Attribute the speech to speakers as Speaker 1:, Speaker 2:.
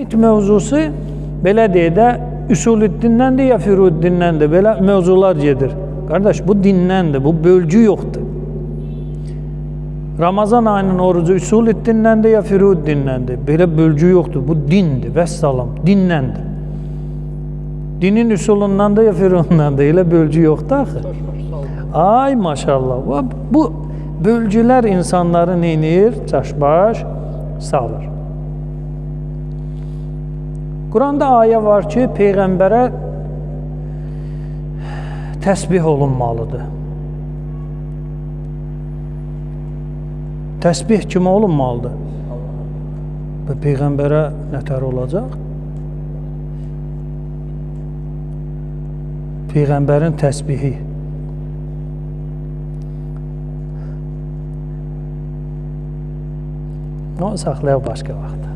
Speaker 1: İt mövzusu belə deyə də Üsulüddindəndir ya Firuddindəndir, belə mövzular gedir. Qardaş, bu dindəndir, bu bölgü yoxdur. Ramazan ayının orucu Üsulüddindəndir ya Firuddindəndir, belə bölgü yoxdur, bu dindir, vəssalam, dindəndir. Dinin üsulundandır ya Firuddindəndir, elə bölgü yoxdur axı. Ay maşallah, bu bölgülər insanları neynir? Çaşbaş salır. Quranda ayə var ki, Peyğəmbərə təsbih olunmalıdır. Təsbih kimə olunmalıdır? Peyğəmbərə nətər olacaq? Peyğəmbərin təsbihi. Onu saxlayaq başqa vaxt.